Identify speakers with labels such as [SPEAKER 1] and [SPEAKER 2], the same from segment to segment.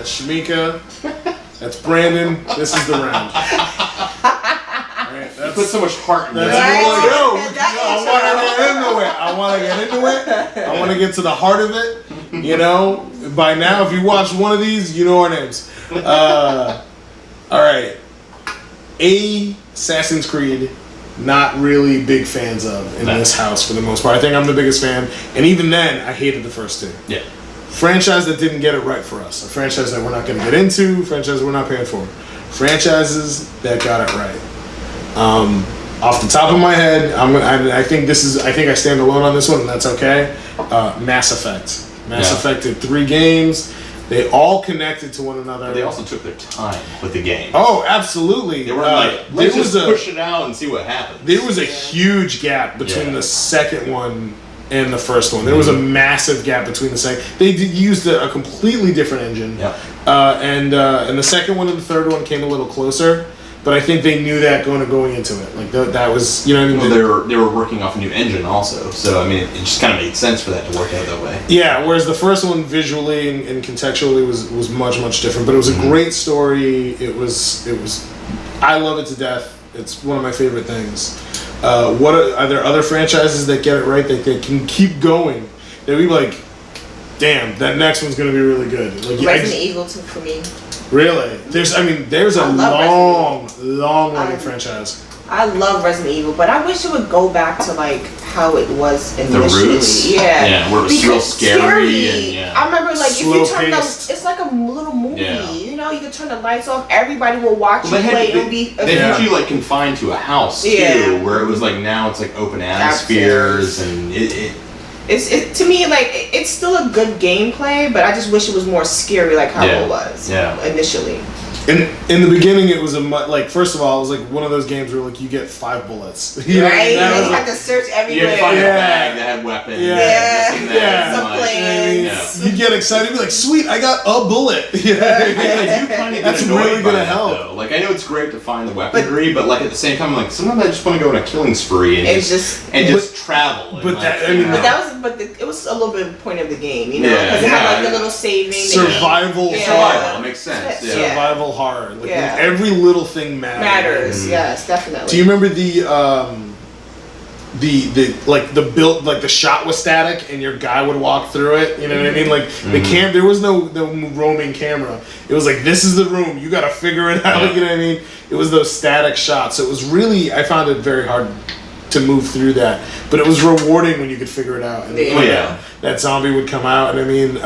[SPEAKER 1] That's Shamika. That's Brandon. This is the round. Right,
[SPEAKER 2] You put so much heart in
[SPEAKER 1] that's
[SPEAKER 2] that.
[SPEAKER 1] I want to get into it. I want to get to the heart of it. You know, by now, if you watch one of these, you know our names. All right. Assassin's Creed, not really big fans of in this house for the most part. I think I'm the biggest fan. And even then, I hated the first two.
[SPEAKER 2] Yeah.
[SPEAKER 1] Franchise that didn't get it right for us. A franchise that we're not going to get into. Franchise we're not paying for. Franchises that got it right. Off the top of my head, I think I stand alone on this one, and that's okay. Mass Effect. Mass Effect did 3 games. They all connected to one another.
[SPEAKER 2] But they also took their time with the game.
[SPEAKER 1] Oh, absolutely.
[SPEAKER 2] They weren't like, let's just push it out and see what happens.
[SPEAKER 1] There was a huge gap between the second one and the first one. There was a massive gap between the second. They used a completely different engine.
[SPEAKER 2] Yeah.
[SPEAKER 1] And the second one and the third one came a little closer. But I think they knew that going into it. Like that was, you know what I mean?
[SPEAKER 2] Well, they were working off a new engine also, so I mean, it just kind of made sense for that to work out that way.
[SPEAKER 1] Yeah, whereas the first one visually and contextually was much different. But it was a great story. It was. I love it to death. It's one of my favorite things. Are there other franchises that get it right that can keep going? They'd be like, damn, that next one's gonna be really good. Like
[SPEAKER 3] Resident Evil 2 for me.
[SPEAKER 1] Really? There's a long running franchise.
[SPEAKER 3] I love Resident Evil, but I wish it would go back to like how it was initially.
[SPEAKER 2] The roots?
[SPEAKER 3] Yeah,
[SPEAKER 2] where it was real scary. And,
[SPEAKER 3] I remember like
[SPEAKER 1] Slow
[SPEAKER 3] if you turn
[SPEAKER 1] paced.
[SPEAKER 3] it's like a little movie.
[SPEAKER 2] Yeah.
[SPEAKER 3] You know, you can turn the lights off. Everybody will watch you
[SPEAKER 2] Well,
[SPEAKER 3] play. It'll be
[SPEAKER 2] they had you like confined to a house too, where it was like now it's like open atmospheres and
[SPEAKER 3] It's to me like it's still a good gameplay, but I just wish it was more scary like how it was initially.
[SPEAKER 1] In the beginning, it was first of all, it was like one of those games where like you get 5 bullets,
[SPEAKER 3] Right? You have to search everywhere.
[SPEAKER 2] You had to find a bag that had weapons.
[SPEAKER 3] Some plans.
[SPEAKER 1] You get excited, be like, "Sweet, I got a bullet."
[SPEAKER 2] That's really gonna help. Though. Like I know it's great to find the weaponry, but like at the same time, like sometimes I just want to go on a killing spree and just travel.
[SPEAKER 1] But
[SPEAKER 3] it was a little bit of the point of the game, you know, because it had like the little saving.
[SPEAKER 1] Survival.
[SPEAKER 2] Survival makes sense.
[SPEAKER 1] Survival horror. Like every little thing matters.
[SPEAKER 3] Yes, definitely.
[SPEAKER 1] Do you remember the build, like the shot was static and your guy would walk through it? You know what I mean? Like there was no roaming camera. It was like, this is the room. You got to figure it out. You know what I mean? It was those static shots. So it was really, I found it very hard to move through that, but it was rewarding when you could figure it out. And that zombie would come out, and I mean,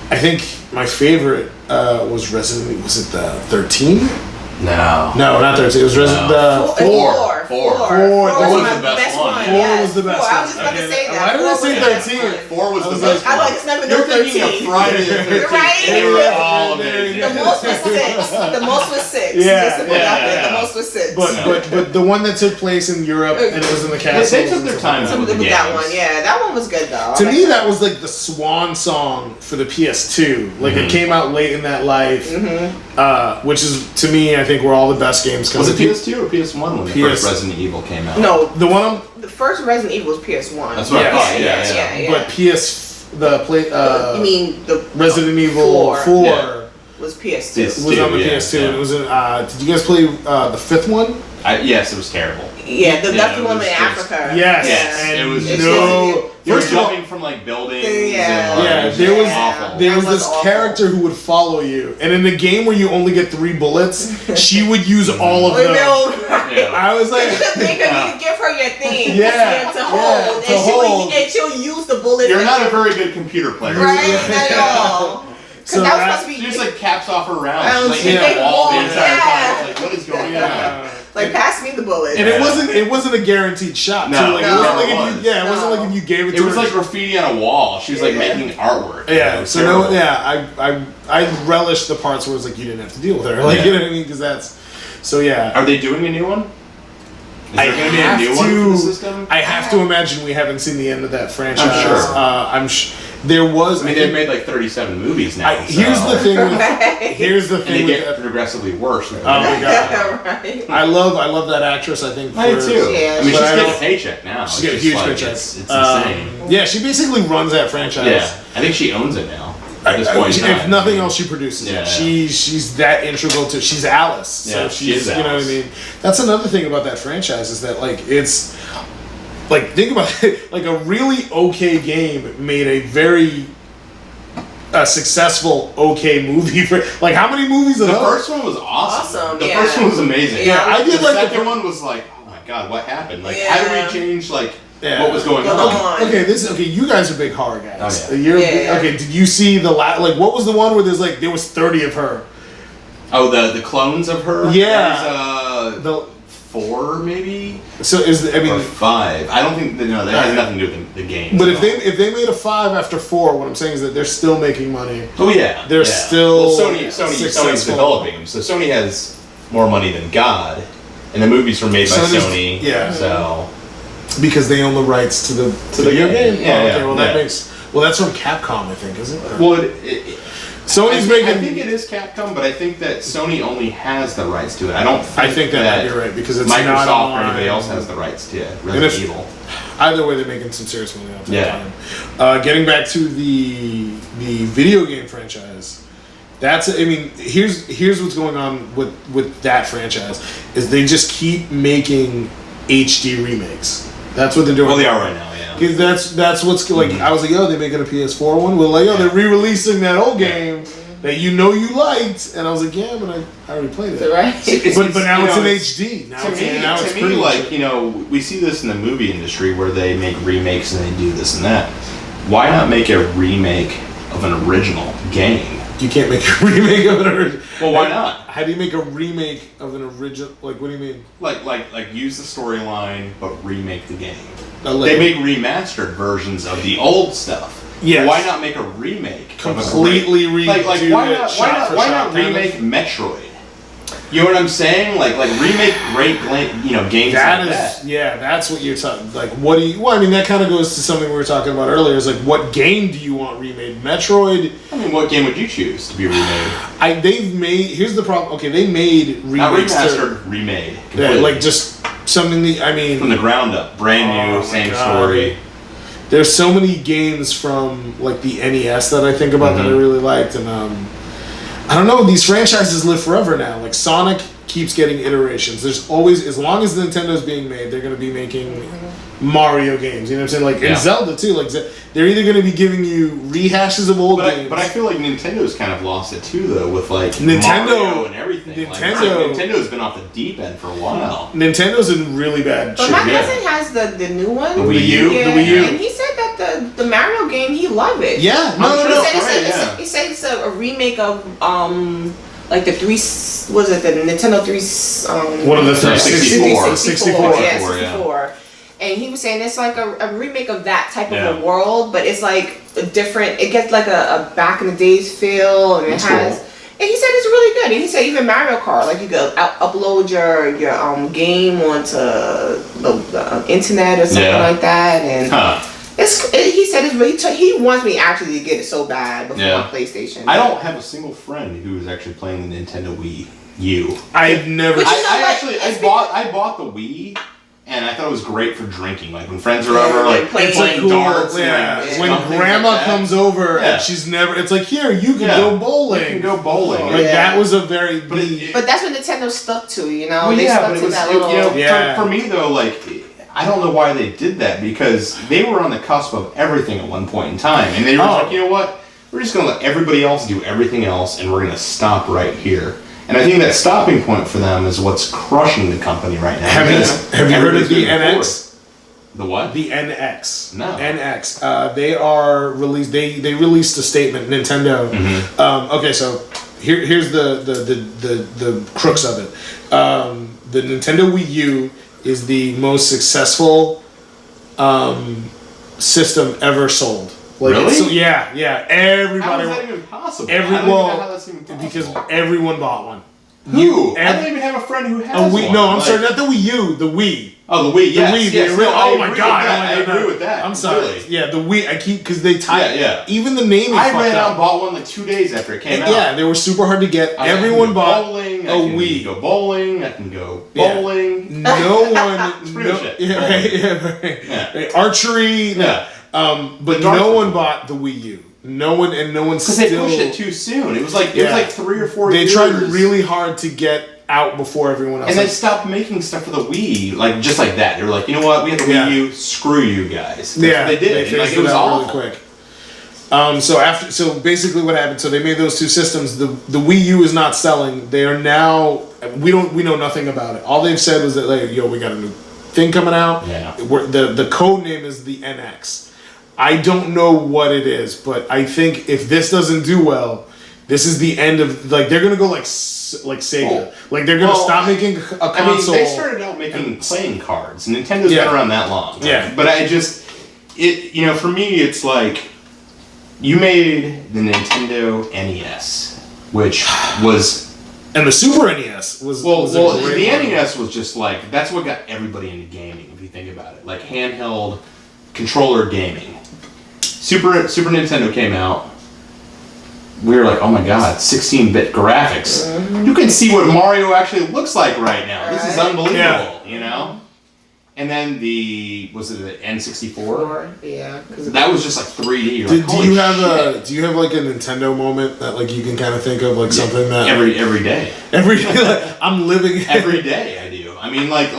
[SPEAKER 1] I think my favorite was Resident. Was it the 13?
[SPEAKER 2] No,
[SPEAKER 1] not 13. It was Resident 4.
[SPEAKER 2] 4
[SPEAKER 3] was the best one.
[SPEAKER 1] 4 was the best one.
[SPEAKER 3] I was just about to say that.
[SPEAKER 1] Why did I say 13?
[SPEAKER 2] 4 was the best one.
[SPEAKER 3] I like it's never
[SPEAKER 2] You're
[SPEAKER 3] no 13.
[SPEAKER 2] thinking of Friday the 13th.
[SPEAKER 3] Right?
[SPEAKER 2] They were all amazing.
[SPEAKER 3] The most was 6. The most was 6. The most was 6.
[SPEAKER 1] But the one that took place in Europe and it was in the castle.
[SPEAKER 2] They took their time with the
[SPEAKER 3] that one. Yeah, that one was good though.
[SPEAKER 1] To me, that was like the swan song for the PS2. Like it came out late in that life, which is to me, I think, where all the best games come.
[SPEAKER 2] Was it PS2 or PS1 when the first Resident Evil came out?
[SPEAKER 3] No,
[SPEAKER 1] the
[SPEAKER 3] first Resident Evil was PS1.
[SPEAKER 2] That's what I thought. Yeah.
[SPEAKER 1] But
[SPEAKER 3] you mean the
[SPEAKER 1] Resident Evil 4
[SPEAKER 3] was PS2.
[SPEAKER 1] Was on the PS2. And it was in. Did you guys play the 5th one?
[SPEAKER 2] Yes, it was terrible.
[SPEAKER 3] Yeah, that's the one in Africa.
[SPEAKER 1] Yes,
[SPEAKER 2] and it was
[SPEAKER 1] no.
[SPEAKER 2] You were jumping from like buildings.
[SPEAKER 1] There was this character who would follow you, and in the game where you only get 3 bullets, she would use all of them. I was like,
[SPEAKER 3] you give her your thing, to
[SPEAKER 1] hold,
[SPEAKER 3] and she'll use the bullets.
[SPEAKER 2] You're not a very good computer player,
[SPEAKER 3] right? Not at all.
[SPEAKER 2] So that was supposed to be. She just like caps off her rounds. She's like hitting the wall the entire time. Like, what is going on?
[SPEAKER 3] Like, pass me the bullet.
[SPEAKER 1] And it wasn't a guaranteed shot.
[SPEAKER 2] No,
[SPEAKER 1] like, it wasn't like if you gave it to her.
[SPEAKER 2] It was like graffiti on a wall. She was like making artwork.
[SPEAKER 1] Yeah. So I relished the parts where it was like you didn't have to deal with her. Like you know what I mean? Because that's so
[SPEAKER 2] Are they doing a new one? Is there going to be a new one for the system?
[SPEAKER 1] I have to imagine we haven't seen the end of that franchise.
[SPEAKER 2] I'm sure.
[SPEAKER 1] There was.
[SPEAKER 2] I mean, they've made like 37 movies now.
[SPEAKER 1] Here's the thing. And they
[SPEAKER 2] get progressively worse.
[SPEAKER 1] Oh my god!
[SPEAKER 3] Right.
[SPEAKER 1] I love that actress. I think.
[SPEAKER 2] I do too.
[SPEAKER 3] Yeah.
[SPEAKER 2] I mean, she's getting a paycheck now.
[SPEAKER 1] She's getting a huge paycheck.
[SPEAKER 2] It's insane.
[SPEAKER 1] Yeah, she basically runs that franchise.
[SPEAKER 2] Yeah, I think she owns it now. at this point in time.
[SPEAKER 1] If nothing else, she produces it. She's that integral to. She's Alice. So she's you know what I mean. That's another thing about that franchise is that like it's like think about it, like a really okay game made a very successful okay movie for like how many movies
[SPEAKER 2] the first one was awesome. The first one was amazing.
[SPEAKER 1] Yeah, I did
[SPEAKER 2] the
[SPEAKER 1] like
[SPEAKER 2] second one was like, oh my god, what happened? Like how did we change like what was going on?
[SPEAKER 1] Okay, you guys are big horror guys.
[SPEAKER 2] Oh, yeah.
[SPEAKER 1] Okay, did you see the like what was the one where there was 30 of her?
[SPEAKER 2] Oh, the clones of her?
[SPEAKER 1] Yeah.
[SPEAKER 2] There's 4 maybe.
[SPEAKER 1] So
[SPEAKER 2] or 5. I don't think that has nothing to do with the game.
[SPEAKER 1] But if they made a 5 after 4, what I'm saying is that they're still making money.
[SPEAKER 2] Oh yeah,
[SPEAKER 1] they're still.
[SPEAKER 2] Well, Sony's developing them, so Sony has more money than God, and the movies were made by Sony.
[SPEAKER 1] Yeah.
[SPEAKER 2] So
[SPEAKER 1] because they own the rights to the video game.
[SPEAKER 2] Yeah.
[SPEAKER 1] Okay. Well, that makes. Well, that's from Capcom, I think, isn't it?
[SPEAKER 2] Well,
[SPEAKER 1] Sony's making.
[SPEAKER 2] I think it is Capcom, but I think that Sony only has the rights to it. I don't.
[SPEAKER 1] I think that might be right because it's
[SPEAKER 2] Microsoft
[SPEAKER 1] not
[SPEAKER 2] or anybody else has the rights to Resident Evil.
[SPEAKER 1] Either way, they're making some serious money off that time. Getting back to the video game franchise, here's what's going on with that franchise is they just keep making HD remakes. That's what they're doing.
[SPEAKER 2] Well, they are right now.
[SPEAKER 1] Because that's what's like. I was like, yo, they're making a PS4 one. We're like, yo, they're re-releasing that old game that you liked, and I was like, yeah, but I already played it.
[SPEAKER 3] Right.
[SPEAKER 1] But now it's in HD. Now it's
[SPEAKER 2] pretty like we see this in the movie industry where they make remakes and they do this and that. Why not make a remake of an original game?
[SPEAKER 1] You can't make a remake of an original.
[SPEAKER 2] Well, why not?
[SPEAKER 1] How do you make a remake of an original? Like, what do you mean?
[SPEAKER 2] Like use the storyline but remake the game. They make remastered versions of the old stuff.
[SPEAKER 1] Yes.
[SPEAKER 2] Why not make a remake?
[SPEAKER 1] Completely redo
[SPEAKER 2] why not remake Metroid? You know what I'm saying? Like remake great games that.
[SPEAKER 1] That's what you're talking. Like, what do you? Well, I mean, that kind of goes to something we were talking about earlier. Is like, what game do you want remade? Metroid.
[SPEAKER 2] I mean, what game would you choose to be remade?
[SPEAKER 1] Here's the problem. Okay, they made remakes.
[SPEAKER 2] Not remastered, remade.
[SPEAKER 1] Yeah, like just something that from
[SPEAKER 2] the ground up, brand new, same story.
[SPEAKER 1] There's so many games from like the NES that I think about that I really liked, and I don't know. These franchises live forever now. Like Sonic keeps getting iterations. There's always, as long as Nintendo's being made, they're going to be making Mario games. You know what I'm saying? Like and Zelda too. Like they're either going to be giving you rehashes of old games.
[SPEAKER 2] But I feel like Nintendo's kind of lost it too, though, with like
[SPEAKER 1] Nintendo
[SPEAKER 2] Mario and everything. Nintendo's been off the deep end for a while.
[SPEAKER 1] Nintendo's in really bad shape.
[SPEAKER 3] But my cousin has the new one,
[SPEAKER 1] the Wii U.
[SPEAKER 3] Yeah,
[SPEAKER 1] the Wii U,
[SPEAKER 3] and he said that the Mario game he loved it.
[SPEAKER 1] Yeah,
[SPEAKER 3] He said it's a remake of like the the Nintendo 3
[SPEAKER 1] one of the 64.
[SPEAKER 3] 64. And he was saying it's like a remake of that type of a world, but it's like a different. It gets like a back in the days feel, and it has. Cool. And he said it's really good. And he said even Mario Kart, like you could upload your game onto the internet or something like that, and he said it's really. He wants me actually to get it so bad before my PlayStation.
[SPEAKER 2] I don't have a single friend who is actually playing the Nintendo Wii U.
[SPEAKER 1] I've never.
[SPEAKER 2] I bought the Wii. And I thought it was great for drinking, like when friends are over, like playing darts.
[SPEAKER 1] When grandma comes over and she's never, it's like here you can go bowling.
[SPEAKER 2] You can go bowling.
[SPEAKER 1] Like that was a very.
[SPEAKER 3] But that's what Nintendo stuck to, you know.
[SPEAKER 2] Well,
[SPEAKER 3] they stuck to that little.
[SPEAKER 2] For me though, like I don't know why they did that because they were on the cusp of everything at one point in time, and they were like, you know what, we're just gonna let everybody else do everything else, and we're gonna stop right here. And I think that stopping point for them is what's crushing the company right now.
[SPEAKER 1] Have you heard of the NX?
[SPEAKER 2] The what?
[SPEAKER 1] The NX.
[SPEAKER 2] No.
[SPEAKER 1] NX. They are released. They released a statement. Nintendo. Okay, so here's the crux of it. The Nintendo Wii U is the most successful system ever sold.
[SPEAKER 2] Like really?
[SPEAKER 1] Yeah. Everybody.
[SPEAKER 2] How is that even possible?
[SPEAKER 1] I don't even know how that's even possible. Because everyone bought one.
[SPEAKER 2] Who? I don't even have a friend who has one.
[SPEAKER 1] No, I'm sorry, not the Wii U. The Wii.
[SPEAKER 2] Oh, the Wii. Yes.
[SPEAKER 1] The Wii.
[SPEAKER 2] Yes.
[SPEAKER 1] Oh my god!
[SPEAKER 2] I agree with that.
[SPEAKER 1] I'm sorry.
[SPEAKER 2] Really?
[SPEAKER 1] Yeah, the Wii. I keep because they tie.
[SPEAKER 2] Yeah.
[SPEAKER 1] Even the name.
[SPEAKER 2] I ran out and bought one like 2 days after it came out.
[SPEAKER 1] Yeah, they were super hard to get. Everyone bought
[SPEAKER 2] bowling,
[SPEAKER 1] a Wii.
[SPEAKER 2] I can go bowling. I can go bowling.
[SPEAKER 1] No one.
[SPEAKER 2] It's pretty much it.
[SPEAKER 1] Right. Archery.
[SPEAKER 2] Yeah.
[SPEAKER 1] But no one bought the Wii U. No one
[SPEAKER 2] because
[SPEAKER 1] still.
[SPEAKER 2] they pushed it too soon. It was like 3 or 4
[SPEAKER 1] They
[SPEAKER 2] years.
[SPEAKER 1] tried really hard to get out before everyone else.
[SPEAKER 2] And they stopped making stuff for the Wii, like just like that. They were like, you know what, we have the Wii U. Screw you guys. That's what they did.
[SPEAKER 1] They
[SPEAKER 2] And,
[SPEAKER 1] phased
[SPEAKER 2] like, it was
[SPEAKER 1] out
[SPEAKER 2] awful.
[SPEAKER 1] really quick. So basically what happened? So they made those two systems. The Wii U is not selling. They are now. We know nothing about it. All they've said was that like, yo, we got a new thing coming out.
[SPEAKER 2] Yeah.
[SPEAKER 1] The code name is the NX. I don't know what it is, but I think if this doesn't do well, this is the end of like they're gonna go like Sega. Like they're gonna stop making a console.
[SPEAKER 2] I mean, they started out making playing cards. Nintendo's
[SPEAKER 1] Yeah.
[SPEAKER 2] been around that long.
[SPEAKER 1] Yeah.
[SPEAKER 2] But for me, it's like you made the Nintendo NES, which was
[SPEAKER 1] and the Super NES was
[SPEAKER 2] well,
[SPEAKER 1] a great
[SPEAKER 2] the
[SPEAKER 1] one.
[SPEAKER 2] NES was just like that's what got everybody into gaming. If you think about it, like handheld controller gaming. Super Nintendo came out. We were like, oh my god, 16-bit graphics. You can see what Mario actually looks like right now. This is unbelievable,
[SPEAKER 1] Yeah.
[SPEAKER 2] you know? And then the N64?
[SPEAKER 3] Yeah.
[SPEAKER 2] That was just like 3D. You're
[SPEAKER 1] Do
[SPEAKER 2] like, holy
[SPEAKER 1] you have
[SPEAKER 2] shit.
[SPEAKER 1] do you have like a Nintendo moment that like you can kind of think of like something that
[SPEAKER 2] every day.
[SPEAKER 1] every like, I'm living
[SPEAKER 2] Every day I do. I mean, like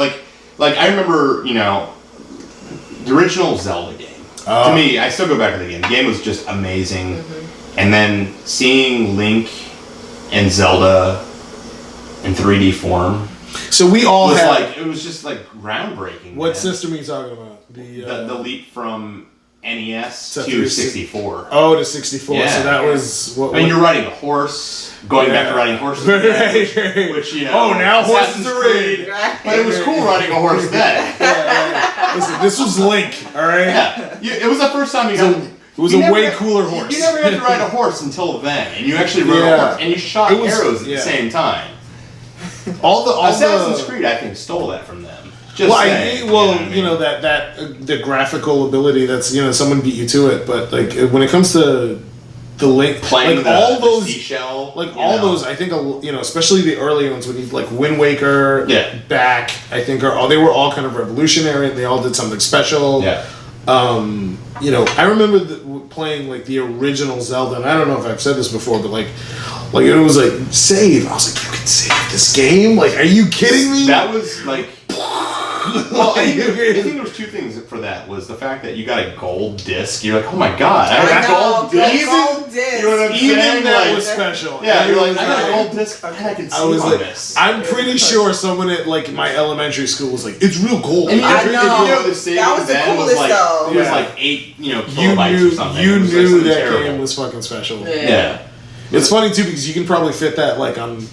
[SPEAKER 2] I remember, the original Zelda game. To me, I still go back to the game. The game was just amazing. And then seeing Link and Zelda in 3D form
[SPEAKER 1] So we all
[SPEAKER 2] was
[SPEAKER 1] had.
[SPEAKER 2] it was just like groundbreaking.
[SPEAKER 1] What
[SPEAKER 2] man.
[SPEAKER 1] system are you talking about?
[SPEAKER 2] The leap from NES
[SPEAKER 1] to
[SPEAKER 2] to 64.
[SPEAKER 1] Oh, to 64.
[SPEAKER 2] Yeah.
[SPEAKER 1] So that was what.
[SPEAKER 2] I mean, you're riding a horse, going back to riding horses, again,
[SPEAKER 1] Right.
[SPEAKER 2] which
[SPEAKER 1] Oh, now horses
[SPEAKER 2] Assassin's
[SPEAKER 1] are
[SPEAKER 2] Creed,
[SPEAKER 1] in.
[SPEAKER 2] but it was cool riding a horse then.
[SPEAKER 1] Listen, this was Link. All right.
[SPEAKER 2] Yeah, it was the first time you got.
[SPEAKER 1] It was
[SPEAKER 2] you
[SPEAKER 1] a
[SPEAKER 2] never
[SPEAKER 1] way
[SPEAKER 2] had-
[SPEAKER 1] cooler horse.
[SPEAKER 2] You never had to ride a horse until then, and you actually rode
[SPEAKER 1] Yeah.
[SPEAKER 2] a horse, and you shot
[SPEAKER 1] It was-
[SPEAKER 2] arrows at
[SPEAKER 1] yeah.
[SPEAKER 2] the same time.
[SPEAKER 1] all
[SPEAKER 2] Assassin's
[SPEAKER 1] the.
[SPEAKER 2] Creed, I think, stole that from them. Just
[SPEAKER 1] Well,
[SPEAKER 2] saying,
[SPEAKER 1] you know
[SPEAKER 2] what I mean?
[SPEAKER 1] that the graphical ability. That's someone beat you to it. But like when it comes to the Link,
[SPEAKER 2] playing
[SPEAKER 1] like
[SPEAKER 2] the,
[SPEAKER 1] all those.
[SPEAKER 2] the seashell,
[SPEAKER 1] Like all those, I think, especially the early ones when you like Wind Waker,
[SPEAKER 2] Yeah.
[SPEAKER 1] back, I think they were all kind of revolutionary and they all did something special.
[SPEAKER 2] Yeah.
[SPEAKER 1] I remember playing like the original Zelda, and I don't know if I've said this before, but like it was like save. I was like, you can save this game? Like, are you kidding me?
[SPEAKER 2] That was like. Well, I think there was two things for that. Was the fact that you got a gold disc. You're like, oh my god, I got a gold disc.
[SPEAKER 3] Gold disc.
[SPEAKER 2] You know what I'm
[SPEAKER 1] Even
[SPEAKER 2] saying?
[SPEAKER 1] that
[SPEAKER 2] Like,
[SPEAKER 1] was special.
[SPEAKER 2] yeah, you're like,
[SPEAKER 1] was
[SPEAKER 2] I got a gold disc, and I can see
[SPEAKER 1] I was
[SPEAKER 2] on
[SPEAKER 1] like,
[SPEAKER 2] this.
[SPEAKER 1] I'm pretty sure someone at like my elementary school was like, it's real gold.
[SPEAKER 2] And
[SPEAKER 3] I know.
[SPEAKER 2] the saving
[SPEAKER 3] That was the
[SPEAKER 2] then
[SPEAKER 3] coolest,
[SPEAKER 2] was like,
[SPEAKER 3] though.
[SPEAKER 2] It was
[SPEAKER 1] Yeah.
[SPEAKER 2] like 8,
[SPEAKER 1] you
[SPEAKER 2] kilobytes or something.
[SPEAKER 1] you
[SPEAKER 2] It was like
[SPEAKER 1] knew
[SPEAKER 2] something
[SPEAKER 1] that
[SPEAKER 2] terrible.
[SPEAKER 1] game was fucking special.
[SPEAKER 2] Yeah.
[SPEAKER 1] It's funny too because you can probably fit that like on.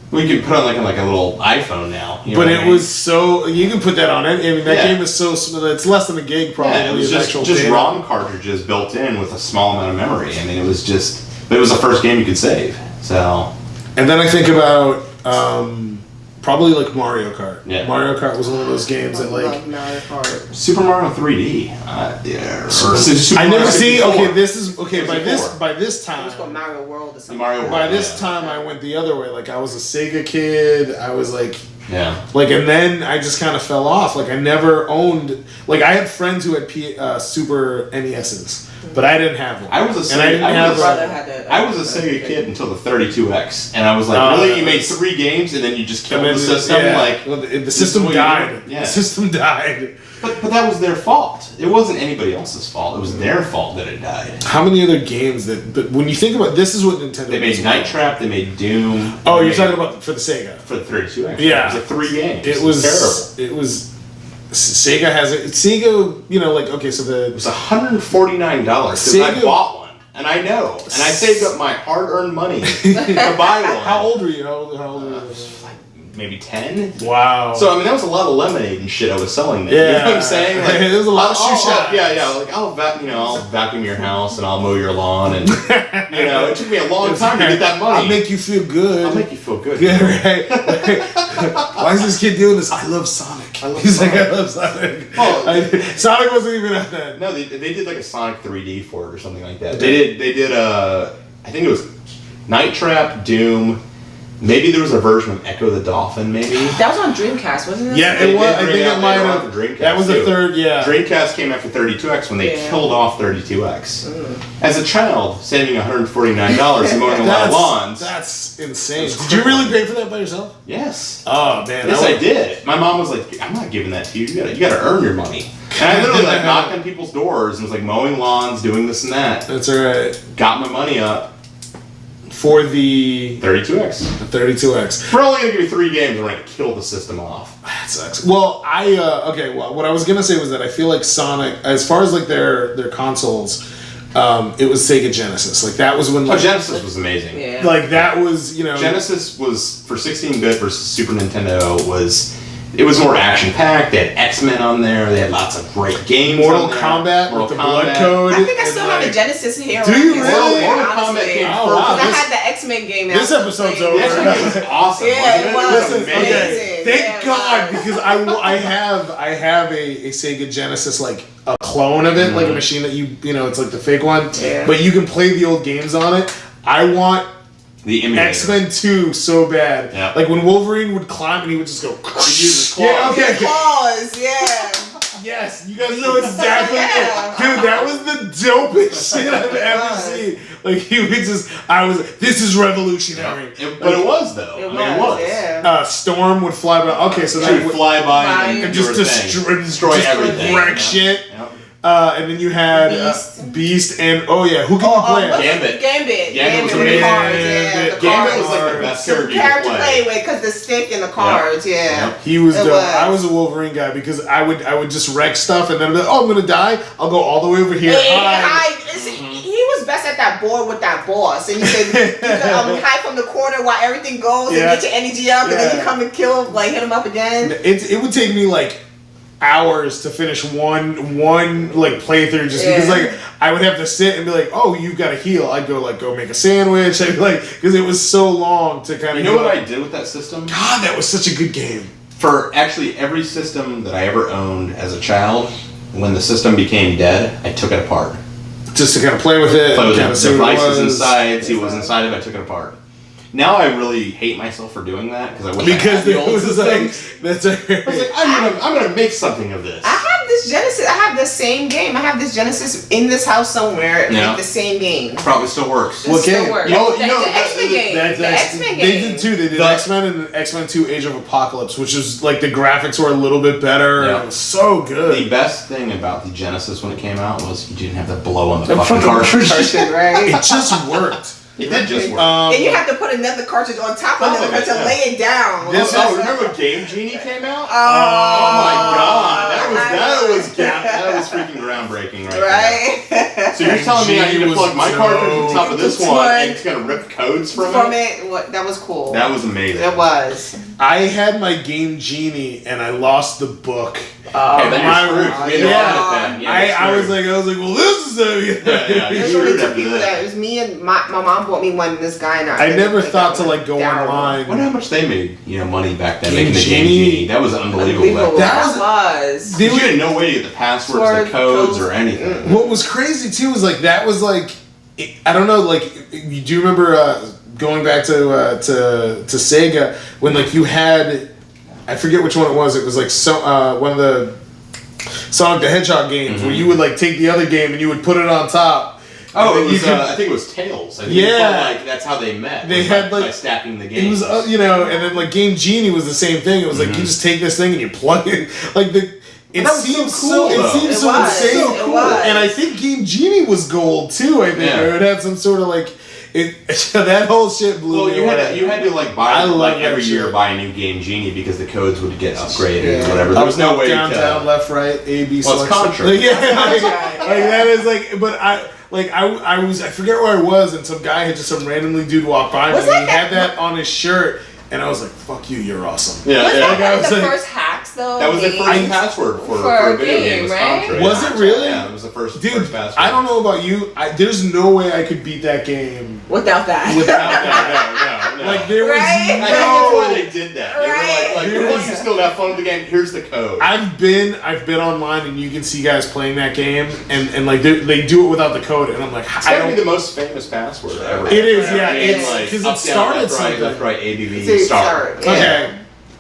[SPEAKER 2] We could put on like a little iPhone now. You know
[SPEAKER 1] But
[SPEAKER 2] what
[SPEAKER 1] it
[SPEAKER 2] I mean?
[SPEAKER 1] was so you can put that on it. I mean that
[SPEAKER 2] Yeah.
[SPEAKER 1] game is so small. It's less than a gig probably.
[SPEAKER 2] Yeah, it was
[SPEAKER 1] of
[SPEAKER 2] just
[SPEAKER 1] actual
[SPEAKER 2] just
[SPEAKER 1] data.
[SPEAKER 2] ROM cartridges built in with a small amount of memory. I mean, it was the first game you could save. So
[SPEAKER 1] And then I think about probably like Mario Kart.
[SPEAKER 2] Yeah.
[SPEAKER 1] Mario Kart was one of those games that like.
[SPEAKER 3] Love Mario Kart.
[SPEAKER 2] Super Mario 3D. Or Super
[SPEAKER 1] I never
[SPEAKER 2] Mario
[SPEAKER 1] see.
[SPEAKER 2] 64.
[SPEAKER 1] Okay, this is okay. By
[SPEAKER 2] 64.
[SPEAKER 1] this
[SPEAKER 3] It was called
[SPEAKER 1] time,
[SPEAKER 3] Mario World or
[SPEAKER 2] The
[SPEAKER 3] something.
[SPEAKER 2] Mario World.
[SPEAKER 1] by this
[SPEAKER 2] yeah.
[SPEAKER 1] time, I went the other way. Like I was a Sega kid. I was like.
[SPEAKER 2] Yeah.
[SPEAKER 1] Like and then I just kind of fell off. Like I never owned. Like I had friends who had Super NESs, but I didn't have one.
[SPEAKER 2] I was a
[SPEAKER 1] and I
[SPEAKER 2] Sega-
[SPEAKER 1] didn't
[SPEAKER 2] I
[SPEAKER 1] have.
[SPEAKER 2] was-
[SPEAKER 3] My brother had a-
[SPEAKER 2] I was a Sega kid until the 32X, and I was like,
[SPEAKER 1] Oh,
[SPEAKER 2] really?
[SPEAKER 1] that
[SPEAKER 2] You made
[SPEAKER 1] was-
[SPEAKER 2] 3 games and then you just killed
[SPEAKER 1] and
[SPEAKER 2] the
[SPEAKER 1] then,
[SPEAKER 2] system?
[SPEAKER 1] yeah,
[SPEAKER 2] Like,
[SPEAKER 1] well, the
[SPEAKER 2] is
[SPEAKER 1] system
[SPEAKER 2] what you
[SPEAKER 1] died.
[SPEAKER 2] do? Yeah.
[SPEAKER 1] The system died.
[SPEAKER 2] but that was their fault. It wasn't anybody else's fault. It was their fault that it died.
[SPEAKER 1] How many other games that? But when you think about this, is what Nintendo.
[SPEAKER 2] They made
[SPEAKER 1] does
[SPEAKER 2] Night
[SPEAKER 1] well.
[SPEAKER 2] Trap. They made Doom.
[SPEAKER 1] Oh,
[SPEAKER 2] they
[SPEAKER 1] you're
[SPEAKER 2] made-
[SPEAKER 1] talking about for the Sega.
[SPEAKER 2] for the 32X.
[SPEAKER 1] Yeah.
[SPEAKER 2] It was like 3 games.
[SPEAKER 1] It was
[SPEAKER 2] terrible.
[SPEAKER 1] It was. Sega has it. Sega, like okay, so
[SPEAKER 2] It
[SPEAKER 1] the
[SPEAKER 2] was $149 because I
[SPEAKER 1] Sega-
[SPEAKER 2] bought one, and I know, and I saved up my hard-earned money to buy one.
[SPEAKER 1] how old were you? How old were you?
[SPEAKER 2] Like maybe 10.
[SPEAKER 1] Wow.
[SPEAKER 2] So I mean, that was a lot of lemonade and shit I was selling there.
[SPEAKER 1] Yeah.
[SPEAKER 2] You know what I'm saying? Like,
[SPEAKER 1] There was a lot of
[SPEAKER 2] I'll-
[SPEAKER 1] shoe
[SPEAKER 2] I'll-
[SPEAKER 1] shots.
[SPEAKER 2] Yeah. Like I'll vacuum your house and I'll mow your lawn, and it took me a long time to get that money.
[SPEAKER 1] I'll make you feel good.
[SPEAKER 2] I'll make you feel good.
[SPEAKER 1] Yeah, right. Why is this kid doing this? I love Sonic. He's like, I love Sonic.
[SPEAKER 2] Oh.
[SPEAKER 1] Sonic wasn't even at that.
[SPEAKER 2] No, they did like a Sonic 3D for it or something like that. They did I think it was Night Trap, Doom, Maybe there was a version of Echo the Dolphin, maybe?
[SPEAKER 3] That was on Dreamcast, wasn't it?
[SPEAKER 1] Yeah, it was. I think it might
[SPEAKER 2] have.
[SPEAKER 1] have. That was the third. Yeah.
[SPEAKER 2] Dreamcast came after 32X when they killed off 32X. As a child, saving $149 and mowing a lot of lawns.
[SPEAKER 1] That's insane. Did you really pay for that by yourself?
[SPEAKER 2] Yes.
[SPEAKER 1] Oh man.
[SPEAKER 2] Yes, I did. My mom was like, "I'm not giving that to you. You gotta earn your money." And I literally like knocked on people's doors and was like mowing lawns, doing this and that.
[SPEAKER 1] That's alright.
[SPEAKER 2] Got my money up.
[SPEAKER 1] For the
[SPEAKER 2] 32X.
[SPEAKER 1] 32X.
[SPEAKER 2] We're only gonna give you 3 games. We're gonna kill the system off.
[SPEAKER 1] That sucks. Well, well, what I was gonna say was that I feel like Sonic, as far as like their consoles, it was Sega Genesis. Like that was when. Like,
[SPEAKER 2] Genesis was amazing.
[SPEAKER 3] Yeah.
[SPEAKER 1] Like that was,
[SPEAKER 2] Genesis was for 16-bit versus Super Nintendo It was more action packed. They had X-Men on there. They had lots of great games.
[SPEAKER 1] Mortal Kombat with the blood code.
[SPEAKER 3] I think I still have the Genesis here.
[SPEAKER 1] Do you really?
[SPEAKER 2] Mortal Kombat came first.
[SPEAKER 3] Because I had the X-Men game.
[SPEAKER 1] This episode's over.
[SPEAKER 2] The X-Men game was awesome.
[SPEAKER 3] Yeah, it was.
[SPEAKER 1] Listen, okay. Thank
[SPEAKER 3] Yeah,
[SPEAKER 1] God, because I have a Sega Genesis, like a clone of it, like a machine that it's like the fake one.
[SPEAKER 3] Yeah.
[SPEAKER 1] But you can play the old games on it. I want
[SPEAKER 2] the emulator.
[SPEAKER 1] X-Men 2 so bad.
[SPEAKER 2] Yeah.
[SPEAKER 1] Like when Wolverine would climb and he would just go.
[SPEAKER 2] He'd use his claws.
[SPEAKER 1] Yeah, okay.
[SPEAKER 3] Claws, yeah.
[SPEAKER 1] Yes, you guys know exactly.
[SPEAKER 3] Yeah.
[SPEAKER 1] Dude, that was the dopest shit I've ever seen. Like he would just, this is revolutionary.
[SPEAKER 2] But it was though.
[SPEAKER 3] It
[SPEAKER 2] I mean, it was.
[SPEAKER 3] Yeah.
[SPEAKER 1] Storm would fly by. Okay, so
[SPEAKER 2] She
[SPEAKER 1] that
[SPEAKER 2] would fly by and
[SPEAKER 1] just destroy everything, wreck shit.
[SPEAKER 2] Yep.
[SPEAKER 1] And then you had Beast and who can you play?
[SPEAKER 3] Gambit.
[SPEAKER 2] Gambit was
[SPEAKER 3] with the
[SPEAKER 2] amazing.
[SPEAKER 3] cards, yeah. The
[SPEAKER 2] Gambit
[SPEAKER 3] cards.
[SPEAKER 2] was like the best
[SPEAKER 3] The
[SPEAKER 2] character you
[SPEAKER 3] character
[SPEAKER 2] could
[SPEAKER 3] to
[SPEAKER 2] play.
[SPEAKER 3] play with because the stick and the cards, yeah.
[SPEAKER 2] Yep.
[SPEAKER 1] He was
[SPEAKER 3] It
[SPEAKER 1] dope.
[SPEAKER 3] was.
[SPEAKER 1] I was a Wolverine guy because I would just wreck stuff and then I'd be like, I'm gonna die. I'll go all the way over here.
[SPEAKER 3] He was best at that board with that boss, and you could hide from the corner while everything goes and get your energy up, and then you come and kill him, like hit him up again.
[SPEAKER 1] It would take me like hours to finish one like playthrough just because like I would have to sit and be like, oh, you've got to heal. I'd go make a sandwich. I'd be like, because it was so long to kind of.
[SPEAKER 2] You know what I did with that system?
[SPEAKER 1] God, that was such a good game.
[SPEAKER 2] For actually every system that I ever owned as a child, when the system became dead, I took it apart.
[SPEAKER 1] Just to kind of play with it,
[SPEAKER 2] Play with
[SPEAKER 1] kind
[SPEAKER 2] the
[SPEAKER 1] of see what it
[SPEAKER 2] devices
[SPEAKER 1] was.
[SPEAKER 2] inside, see what was inside of it. I took it apart. Now I really hate myself for doing that because I wish I had the old systems.
[SPEAKER 1] That's
[SPEAKER 2] I was like, I'm gonna make something of this.
[SPEAKER 3] I have this Genesis. I have the same game. I have this Genesis in this house somewhere.
[SPEAKER 2] Yeah.
[SPEAKER 3] Like the same game.
[SPEAKER 2] Probably still works.
[SPEAKER 1] What game?
[SPEAKER 3] Still works.
[SPEAKER 2] You know,
[SPEAKER 3] the X-Men game. The X-Men game.
[SPEAKER 1] They did too. They did X-Men and X-Men 2 Age of Apocalypse, which is like the graphics were a little bit better.
[SPEAKER 2] Yeah.
[SPEAKER 1] And it was so good.
[SPEAKER 2] The best thing about the Genesis when it came out was you didn't have to blow on the fucking cartridge.
[SPEAKER 3] Right?
[SPEAKER 1] It just worked.
[SPEAKER 2] It did just work.
[SPEAKER 3] And you have to put another cartridge on top of it to lay it down.
[SPEAKER 2] Remember when Game Genie came out?
[SPEAKER 3] Oh
[SPEAKER 2] my god, that was freaking groundbreaking right there. So you're telling me I need to plug my cartridge on top of this one and it's gonna rip codes from it?
[SPEAKER 3] That was cool.
[SPEAKER 2] That was amazing.
[SPEAKER 3] It was.
[SPEAKER 1] I had my Game Genie and I lost the book.
[SPEAKER 2] Hey, then you're screwed.
[SPEAKER 1] I was like, well, this is
[SPEAKER 3] There's only two people that. It was me and my mom bought me one. This guy and
[SPEAKER 1] I never thought to like go online.
[SPEAKER 2] I wonder how much they made, money back then
[SPEAKER 1] Game
[SPEAKER 2] making the Game Genie. That was unbelievable.
[SPEAKER 3] That was.
[SPEAKER 2] You had no way to get the passwords, the codes, or anything.
[SPEAKER 1] What was crazy too was like that was like I don't know, like do you remember going back to Sega when like you had, I forget which one it was. It was like one of the Sonic the Hedgehog games where you would like take the other game and you would put it on top.
[SPEAKER 2] Oh, it was, I think it was Tails. I think it felt like that's how they met.
[SPEAKER 1] They had like
[SPEAKER 2] by stacking the games.
[SPEAKER 1] It was and then like Game Genie was the same thing. It was like you just take this thing and you plug it like the. It seems so cool. It seems so insane.
[SPEAKER 3] So cool.
[SPEAKER 1] And I think Game Genie was gold too. I think or it had some sort of like. That whole shit blew me away.
[SPEAKER 2] You had to like buy every year buy a new Game Genie because the codes would get upgraded or whatever. There was no way
[SPEAKER 1] down,
[SPEAKER 2] to
[SPEAKER 1] down, left, right, A, B.
[SPEAKER 2] Well, it's Contra.
[SPEAKER 1] Like that is like, but I forget where I was, and some guy had just some randomly dude walk by me, and he had that on his shirt. And I was like, "Fuck you, you're awesome."
[SPEAKER 3] Yeah, was that the first hacks though?
[SPEAKER 2] That was the first password for a video game. Was Contra.
[SPEAKER 1] Was it really?
[SPEAKER 2] Yeah, it was the first password.
[SPEAKER 1] I don't know about you. There's no way I could beat that game
[SPEAKER 3] without that.
[SPEAKER 2] No.
[SPEAKER 1] Like there was
[SPEAKER 2] I think that's why they did that. They were like, like, we want you to still have fun with the game. Here's the code.
[SPEAKER 1] I've been online and you can see guys playing that game and like they do it without the code and I'm like,
[SPEAKER 2] It's
[SPEAKER 1] I
[SPEAKER 2] gotta be
[SPEAKER 1] don't.
[SPEAKER 2] the most famous password ever.
[SPEAKER 1] It is, yeah.
[SPEAKER 2] It's
[SPEAKER 1] It's because
[SPEAKER 2] up,
[SPEAKER 1] it
[SPEAKER 2] down,
[SPEAKER 1] started
[SPEAKER 2] left, right,
[SPEAKER 1] something.
[SPEAKER 2] left, right, ABV,
[SPEAKER 3] So you
[SPEAKER 2] start.
[SPEAKER 3] yeah.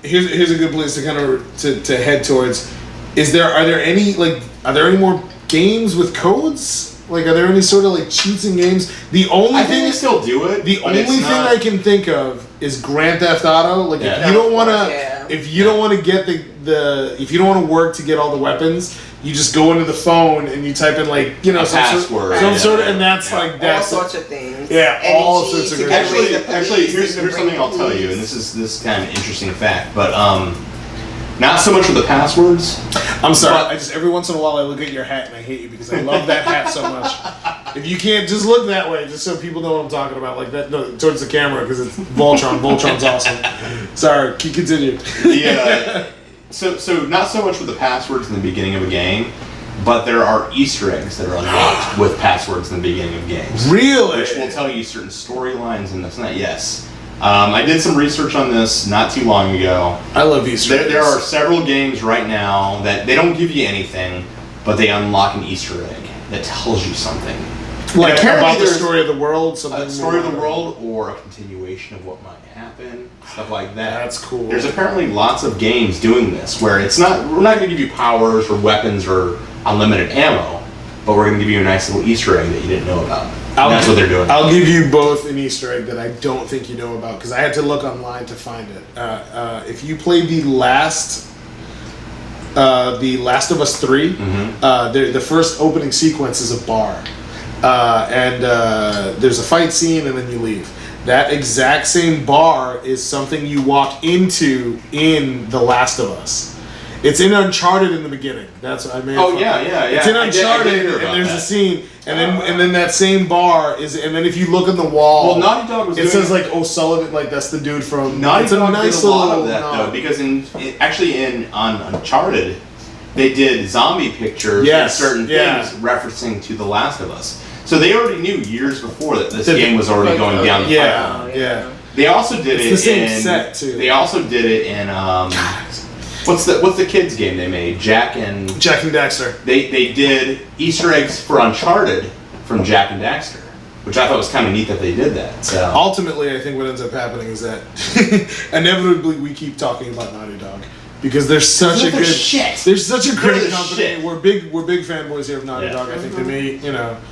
[SPEAKER 1] Okay, here's a good place to kind of to head towards. Are there any more games with codes? Like, are there any sort of like cheats in games? The only
[SPEAKER 2] I think
[SPEAKER 1] thing
[SPEAKER 2] they still do it.
[SPEAKER 1] The
[SPEAKER 2] but
[SPEAKER 1] only
[SPEAKER 2] it's
[SPEAKER 1] thing
[SPEAKER 2] not-
[SPEAKER 1] I can think of is Grand Theft Auto. Like,
[SPEAKER 2] Yeah.
[SPEAKER 1] if you don't want to,
[SPEAKER 3] Yeah.
[SPEAKER 1] if you don't want to get if you don't want to work to get all the weapons, you just go into the phone and you type in like
[SPEAKER 2] A
[SPEAKER 1] some
[SPEAKER 2] password,
[SPEAKER 1] sort of,
[SPEAKER 2] yeah.
[SPEAKER 1] and that's
[SPEAKER 2] Yeah.
[SPEAKER 1] like
[SPEAKER 3] All
[SPEAKER 1] that's
[SPEAKER 3] sorts of things.
[SPEAKER 1] Yeah,
[SPEAKER 3] Any
[SPEAKER 1] all
[SPEAKER 3] cheats,
[SPEAKER 1] sorts of
[SPEAKER 3] you
[SPEAKER 1] good
[SPEAKER 3] gotta
[SPEAKER 1] things.
[SPEAKER 3] raise the
[SPEAKER 2] Actually,
[SPEAKER 3] police,
[SPEAKER 2] here's
[SPEAKER 3] you can
[SPEAKER 2] something
[SPEAKER 3] bring
[SPEAKER 2] I'll
[SPEAKER 3] the
[SPEAKER 2] tell you,
[SPEAKER 3] police.
[SPEAKER 2] and this is kind of an interesting fact, but not so much with the passwords.
[SPEAKER 1] I'm sorry.
[SPEAKER 2] But-
[SPEAKER 1] I just every once in a while I look at your hat and I hate you because I love that hat so much. If you can't just look that way, just so people know what I'm talking about, like that towards the camera because it's Voltron. Voltron's awesome. Sorry, continue.
[SPEAKER 2] Yeah. So not so much with the passwords in the beginning of a game, but there are Easter eggs that are unlocked with passwords in the beginning of games.
[SPEAKER 1] Really?
[SPEAKER 2] Which will tell you certain storylines and this and that. Yes. I did some research on this not too long ago.
[SPEAKER 1] I love Easter eggs.
[SPEAKER 2] There are several games right now that they don't give you anything, but they unlock an Easter egg that tells you something.
[SPEAKER 1] like
[SPEAKER 2] And apparently
[SPEAKER 1] about the
[SPEAKER 2] there's
[SPEAKER 1] story of the world, something
[SPEAKER 2] A story of the
[SPEAKER 1] more-
[SPEAKER 2] world or a continuation of what might happen, stuff like that.
[SPEAKER 1] That's cool.
[SPEAKER 2] There's apparently lots of games doing this where we're not going to give you powers or weapons or unlimited ammo, but we're going to give you a nice little Easter egg that you didn't know about. And that's what they're doing.
[SPEAKER 1] I'll give you both an Easter egg that I don't think you know about because I had to look online to find it. If you played the Last of Us 3, the first opening sequence is a bar, and there's a fight scene, and then you leave. That exact same bar is something you walk into in The Last of Us. It's in Uncharted in the beginning. That's what I mean.
[SPEAKER 2] Oh, yeah.
[SPEAKER 1] It's in
[SPEAKER 2] I did
[SPEAKER 1] Uncharted,
[SPEAKER 2] hear about
[SPEAKER 1] and there's
[SPEAKER 2] that.
[SPEAKER 1] a scene, and then that same bar is, and then if you look on the wall,
[SPEAKER 2] Well, Naughty Dog was
[SPEAKER 1] it
[SPEAKER 2] doing
[SPEAKER 1] says like O'Sullivan, like that's the dude from.
[SPEAKER 2] Naughty
[SPEAKER 1] it's a
[SPEAKER 2] Dog
[SPEAKER 1] nice
[SPEAKER 2] did a lot
[SPEAKER 1] little
[SPEAKER 2] of that
[SPEAKER 1] nod.
[SPEAKER 2] though, because on Uncharted, they did zombie pictures
[SPEAKER 1] Yes,
[SPEAKER 2] and certain
[SPEAKER 1] yeah.
[SPEAKER 2] things referencing to The Last of Us. So they already knew years before that this
[SPEAKER 1] Did-
[SPEAKER 2] game was already going down the pipeline.
[SPEAKER 1] Yeah.
[SPEAKER 2] They also did
[SPEAKER 1] It's
[SPEAKER 2] it
[SPEAKER 1] the same
[SPEAKER 2] in
[SPEAKER 1] set, too.
[SPEAKER 2] They also did it in what's the kids game they made? Jack and
[SPEAKER 1] Dexter.
[SPEAKER 2] they did Easter eggs for Uncharted from Jack and Daxter, which I thought was kind of neat that they did that. So
[SPEAKER 1] Ultimately, I think what ends up happening is that inevitably we keep talking about Naughty Dog because they're such a
[SPEAKER 2] They're
[SPEAKER 1] good
[SPEAKER 2] shit.
[SPEAKER 1] They're such a
[SPEAKER 2] They're
[SPEAKER 1] great
[SPEAKER 2] the
[SPEAKER 1] company.
[SPEAKER 2] shit.
[SPEAKER 1] We're big fanboys here of Naughty
[SPEAKER 2] Yeah.
[SPEAKER 1] Dog. I think they may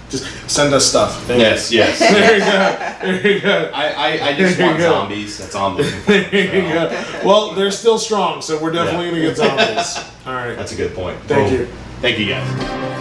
[SPEAKER 1] just send us stuff.
[SPEAKER 2] yes.
[SPEAKER 1] There you go. There you go.
[SPEAKER 2] I just
[SPEAKER 1] There you
[SPEAKER 2] want
[SPEAKER 1] go.
[SPEAKER 2] zombies. That's all I'm looking for.
[SPEAKER 1] There you
[SPEAKER 2] So,
[SPEAKER 1] go. Well, they're still strong, so we're definitely gonna get zombies. All right.
[SPEAKER 2] that's a good point.
[SPEAKER 1] Thank
[SPEAKER 2] Boom.
[SPEAKER 1] you.
[SPEAKER 2] Thank you guys.